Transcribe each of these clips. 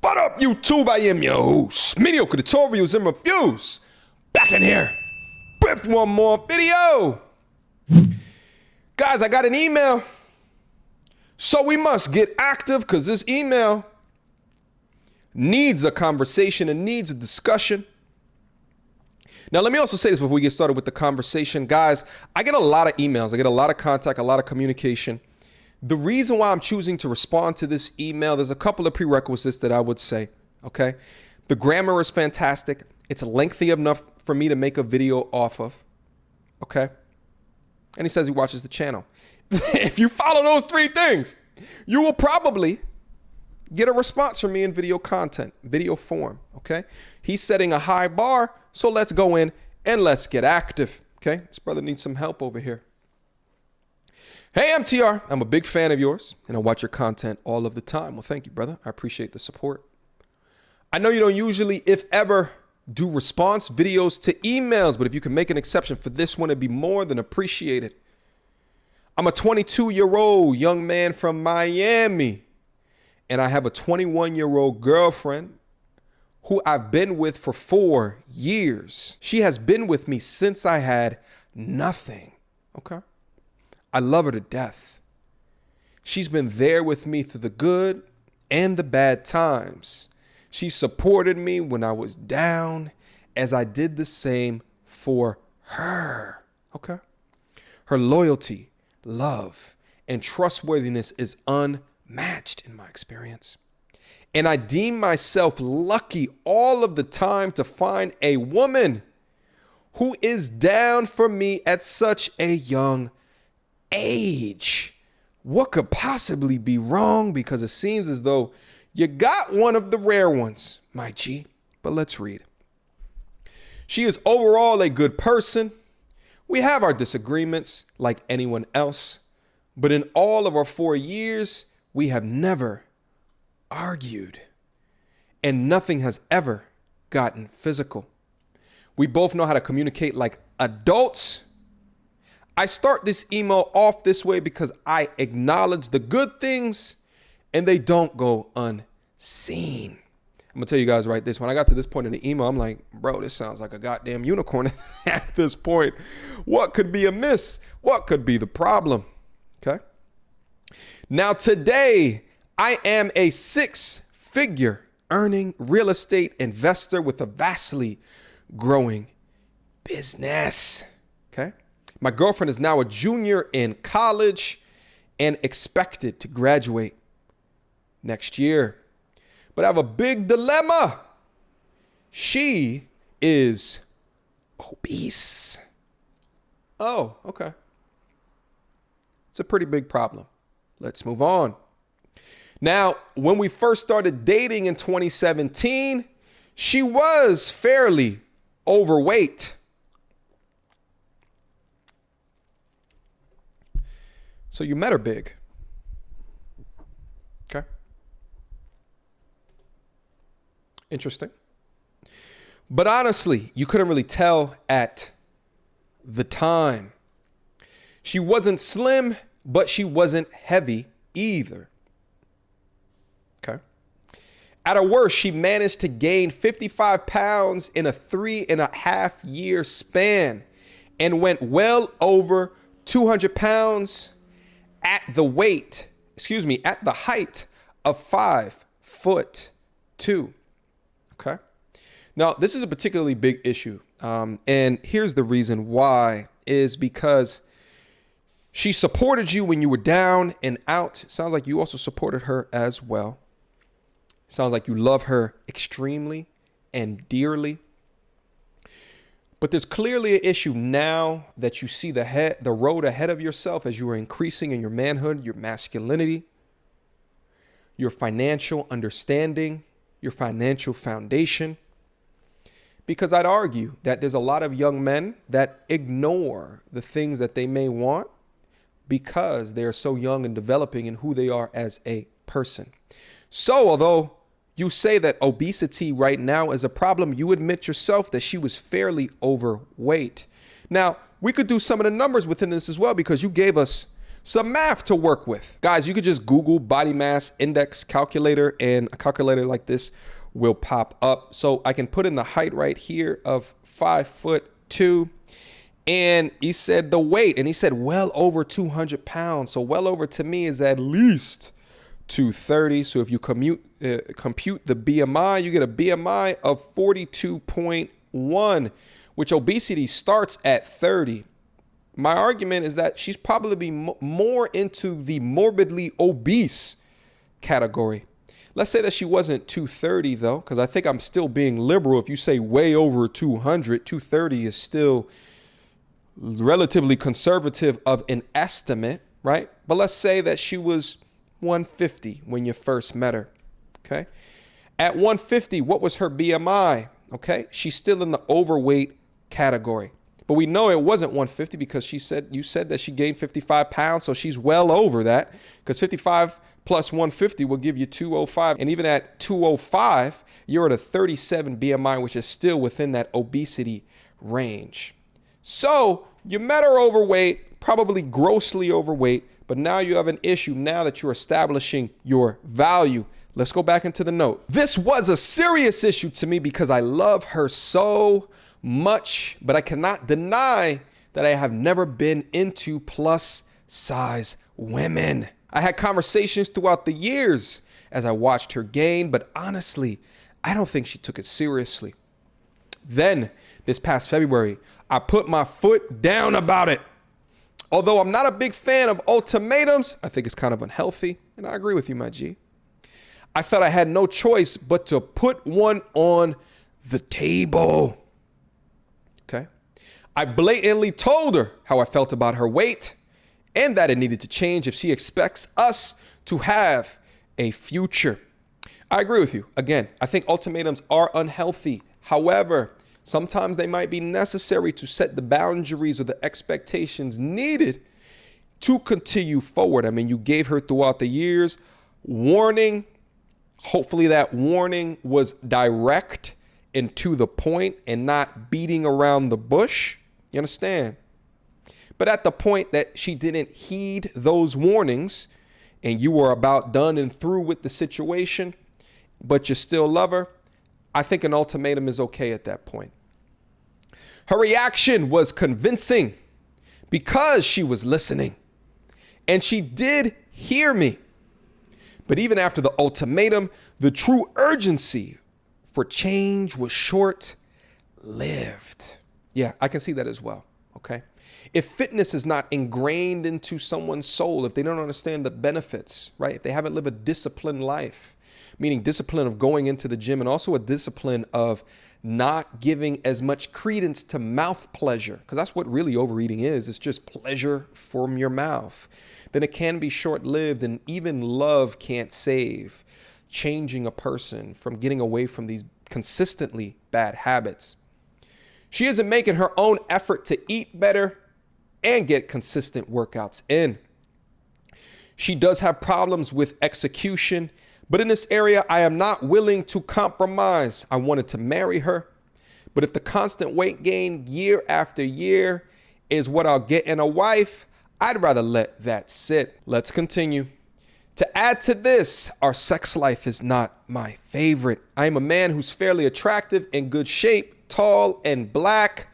What up, YouTube? I am your host, Mediocre tutorials and reviews. Back in here with one more video. Guys, I got an email. So we must get active because this email needs a conversation and needs a discussion. Now, let me also say this before we get started with the conversation. Guys, I get a lot of emails. I get a lot of contact, a lot of communication. The reason why I'm choosing to respond to this email, there's a couple of prerequisites that I would say, okay? The grammar is fantastic. It's lengthy enough for me to make a video off of, okay? And he says he watches the channel. If you follow those three things, you will probably get a response from me in video content, video form, okay? He's setting a high bar, so let's go in and let's get active, okay? This brother needs some help over here. Hey, MTR, I'm a big fan of yours, and I watch your content all of the time. Well, thank you, brother. I appreciate the support. I know you don't usually, if ever, do response videos to emails, but if you can make an exception for this one, it'd be more than appreciated. I'm a 22-year-old young man from Miami, and I have a 21-year-old girlfriend who I've been with for 4 years. She has been with me since I had nothing, okay? I love her to death. She's been there with me through the good and the bad times. She supported me when I was down, as I did the same for her, okay? Her loyalty, love, and trustworthiness is unmatched in my experience. And I deem myself lucky all of the time to find a woman who is down for me at such a young age. What could possibly be wrong? Because it seems as though you got one of the rare ones, my G. But let's read. She is overall a good person. We have our disagreements like anyone else, but in all of our 4 years, we have never argued, and nothing has ever gotten physical. We both know how to communicate like adults. I start this email off this way because I acknowledge the good things and they don't go unseen. I'm gonna tell you guys right this. When I got to this point in the email, I'm like, bro, this sounds like a goddamn unicorn at this point. What could be amiss? What could be the problem? Okay. Now today, I am a 6-figure earning real estate investor with a vastly growing business. Okay. My girlfriend is now a junior in college and expected to graduate next year. But I have a big dilemma. She is obese. Oh, okay. It's a pretty big problem. Let's move on. Now, when we first started dating in 2017, she was fairly overweight. So you met her big. Okay. Interesting. But honestly, you couldn't really tell at the time. She wasn't slim, but she wasn't heavy either. Okay. At her worst, she managed to gain 55 pounds in a 3.5 year span and went well over 200 pounds at the height of 5'2". Okay. Now, this is a particularly big issue. And here's the reason why is because she supported you when you were down and out. Sounds like you also supported her as well. Sounds like you love her extremely and dearly. But there's clearly an issue now that you see the road ahead of yourself as you are increasing in your manhood, your masculinity, your financial understanding, your financial foundation. Because I'd argue that there's a lot of young men that ignore the things that they may want because they are so young and developing in who they are as a person. So although you say that obesity right now is a problem, you admit yourself that she was fairly overweight. Now, we could do some of the numbers within this as well because you gave us some math to work with. Guys, you could just Google body mass index calculator, and a calculator like this will pop up. So I can put in the height right here of 5'2". And he said the weight, and he said well over 200 pounds. So well over to me is at least 230. So if you compute the BMI, you get a BMI of 42.1, which obesity starts at 30. My argument is that she's probably more into the morbidly obese category. Let's say that she wasn't 230 though, because I think I'm still being liberal. If you say way over 200, 230 is still relatively conservative of an estimate, right? But let's say that she was 150 when you first met her, okay? At 150, what was her BMI, okay? She's still in the overweight category. But we know it wasn't 150 because you said that she gained 55 pounds, so she's well over that, because 55 plus 150 will give you 205. And even at 205, you're at a 37 BMI, which is still within that obesity range. So you met her overweight, probably grossly overweight, but now you have an issue now that you're establishing your value. Let's go back into the note. This was a serious issue to me because I love her so much, but I cannot deny that I have never been into plus size women. I had conversations throughout the years as I watched her gain, but honestly, I don't think she took it seriously. Then this past February, I put my foot down about it. Although I'm not a big fan of ultimatums, I think it's kind of unhealthy, and I agree with you, my G. I felt I had no choice but to put one on the table. Okay. I blatantly told her how I felt about her weight and that it needed to change if she expects us to have a future. I agree with you. Again, I think ultimatums are unhealthy. However, sometimes they might be necessary to set the boundaries or the expectations needed to continue forward. I mean, you gave her throughout the years warning. Hopefully that warning was direct and to the point and not beating around the bush. You understand? But at the point that she didn't heed those warnings and you were about done and through with the situation, but you still love her, I think an ultimatum is okay at that point. Her reaction was convincing because she was listening and she did hear me. But even after the ultimatum, the true urgency for change was short-lived. Yeah, I can see that as well, okay? If fitness is not ingrained into someone's soul, if they don't understand the benefits, right? If they haven't lived a disciplined life, meaning discipline of going into the gym and also a discipline of not giving as much credence to mouth pleasure, because that's what really overeating is. It's just pleasure from your mouth. Then it can be short-lived, and even love can't save changing a person from getting away from these consistently bad habits. She isn't making her own effort to eat better and get consistent workouts in. She does have problems with execution, but in this area, I am not willing to compromise. I wanted to marry her, but if the constant weight gain year after year is what I'll get in a wife, I'd rather let that sit. Let's continue. To add to this, our sex life is not my favorite. I am a man who's fairly attractive, in good shape, tall, and black.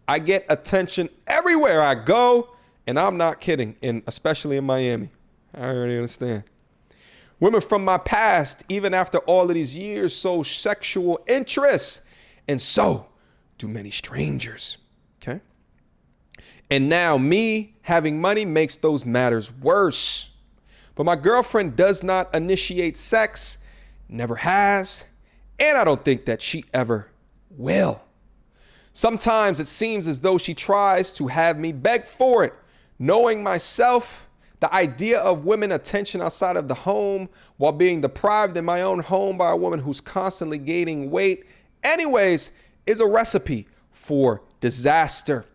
I get attention everywhere I go, and I'm not kidding, and especially in Miami. I already understand. Women from my past, even after all of these years, show sexual interest, and so do many strangers, okay? And now me having money makes those matters worse. But my girlfriend does not initiate sex, never has, and I don't think that she ever will. Sometimes it seems as though she tries to have me beg for it. Knowing myself, the idea of women attention outside of the home while being deprived in my own home by a woman who's constantly gaining weight, anyways, is a recipe for disaster.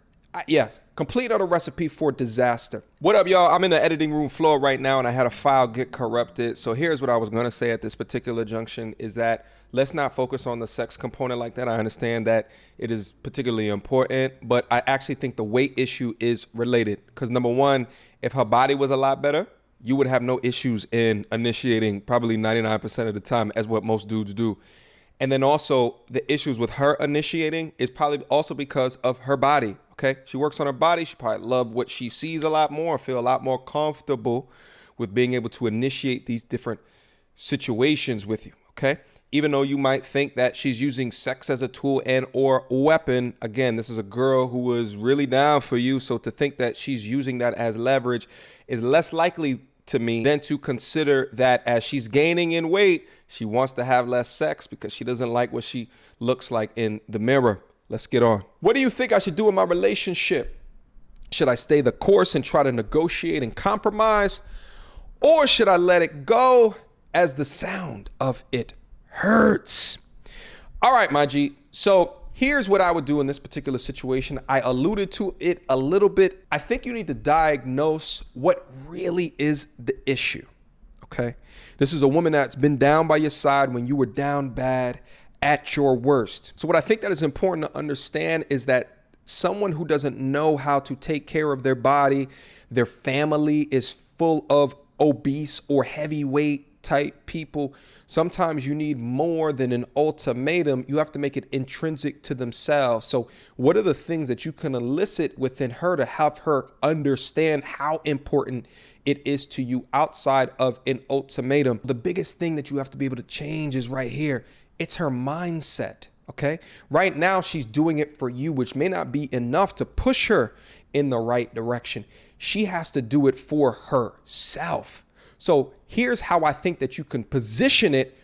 Yes, complete utter recipe for disaster. What up, y'all? I'm in the editing room floor right now, and I had a file get corrupted. So here's what I was going to say at this particular junction is that let's not focus on the sex component like that. I understand that it is particularly important, but I actually think the weight issue is related because number one, If her body was a lot better, you would have no issues in initiating probably 99% of the time, as what most dudes do. And then also the issues with her initiating is probably also because of her body. Okay. She works on her body. She probably love what she sees a lot more, feel a lot more comfortable with being able to initiate these different situations with you. Okay. Even though you might think that she's using sex as a tool and or weapon, again, this is a girl who was really down for you. So to think that she's using that as leverage is less likely to me than to consider that as she's gaining in weight, she wants to have less sex because she doesn't like what she looks like in the mirror. Let's get on. What do you think I should do in my relationship? Should I stay the course and try to negotiate and compromise? Or should I let it go as the sound of it hurts? All right, my G. So here's what I would do in this particular situation. I alluded to it a little bit. I think you need to diagnose what really is the issue. Okay. This is a woman that's been down by your side when you were down bad at your worst. So what I think that is important to understand is that someone who doesn't know how to take care of their body, their family is full of obese or heavyweight type people. Sometimes you need more than an ultimatum. You have to make it intrinsic to themselves. So what are the things that you can elicit within her to have her understand how important it is to you outside of an ultimatum? The biggest thing that you have to be able to change is right here. It's her mindset. Okay. Right now she's doing it for you, which may not be enough to push her in the right direction. She has to do it for herself. So here's how I think that you can position it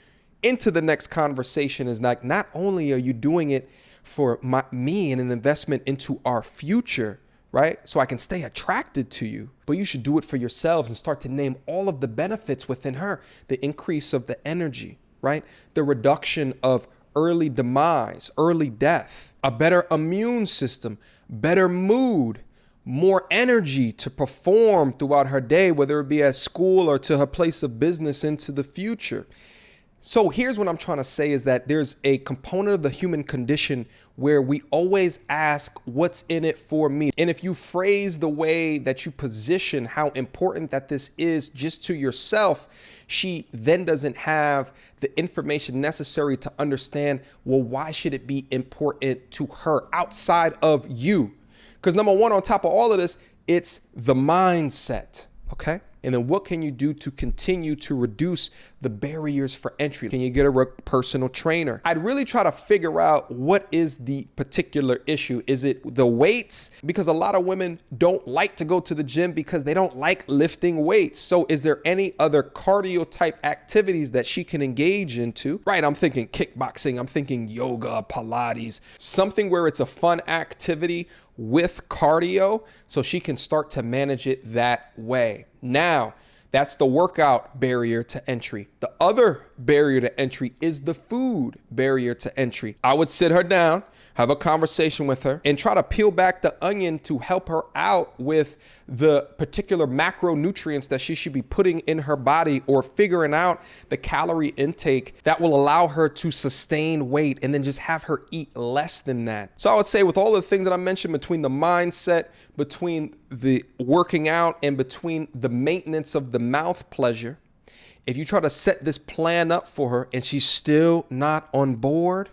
into the next conversation is like, not only are you doing it for me and an investment into our future, right? So I can stay attracted to you, but you should do it for yourselves and start to name all of the benefits within her, the increase of the energy, right? The reduction of early demise, early death, a better immune system, better mood, more energy to perform throughout her day, whether it be at school or to her place of business into the future. So here's what I'm trying to say is that there's a component of the human condition where we always ask, what's in it for me? And if you phrase the way that you position how important that this is just to yourself, she then doesn't have the information necessary to understand, well, why should it be important to her outside of you? Because number one, on top of all of this, it's the mindset, okay? And then what can you do to continue to reduce the barriers for entry? Can you get a personal trainer? I'd really try to figure out what is the particular issue. Is it the weights? Because a lot of women don't like to go to the gym because they don't like lifting weights. So is there any other cardio type activities that she can engage into? Right, I'm thinking kickboxing, I'm thinking yoga, Pilates, something where it's a fun activity with cardio so she can start to manage it that way. Now, that's the workout barrier to entry. The other barrier to entry is the food barrier to entry. I would sit her down, have a conversation with her, and try to peel back the onion to help her out with the particular macronutrients that she should be putting in her body, or figuring out the calorie intake that will allow her to sustain weight and then just have her eat less than that. So I would say with all the things that I mentioned, between the mindset, between the working out, and between the maintenance of the mouth pleasure, if you try to set this plan up for her and she's still not on board,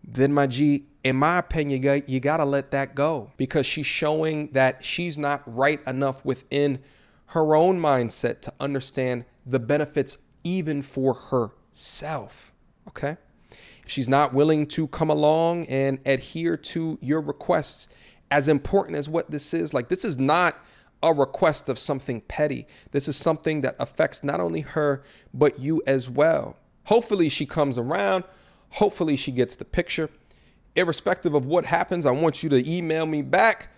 then my G, in my opinion, you got to let that go, because she's showing that she's not right enough within her own mindset to understand the benefits even for herself. Okay. If she's not willing to come along and adhere to your requests, as important as what this is, like, this is not a request of something petty. This is something that affects not only her, but you as well. Hopefully she comes around. Hopefully she gets the picture. Irrespective of what happens, I want you to email me back,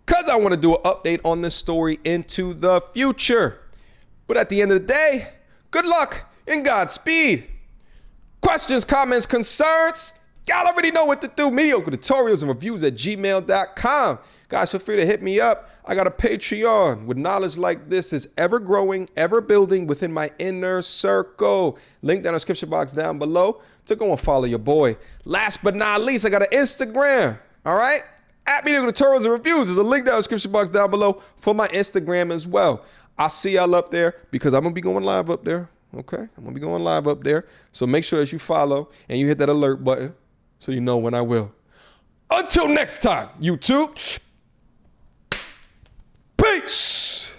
because I want to do an update on this story into the future. But at the end of the day, good luck and Godspeed. Questions, comments, concerns? Y'all already know what to do. Mediocre tutorials and reviews at gmail.com. Guys, feel free to hit me up. I got a Patreon with knowledge like this is ever growing, ever building within my inner circle. Link down in the description box down below to go and follow your boy. Last but not least, I got an Instagram. All right. at Mediocre Tutorials and Reviews. There's a link down in the description box down below for my Instagram as well. I'll see y'all up there because I'm going to be going live up there. Okay? I'm going to be going live up there. So make sure that you follow and you hit that alert button so you know when I will. Until next time, YouTube. Peace.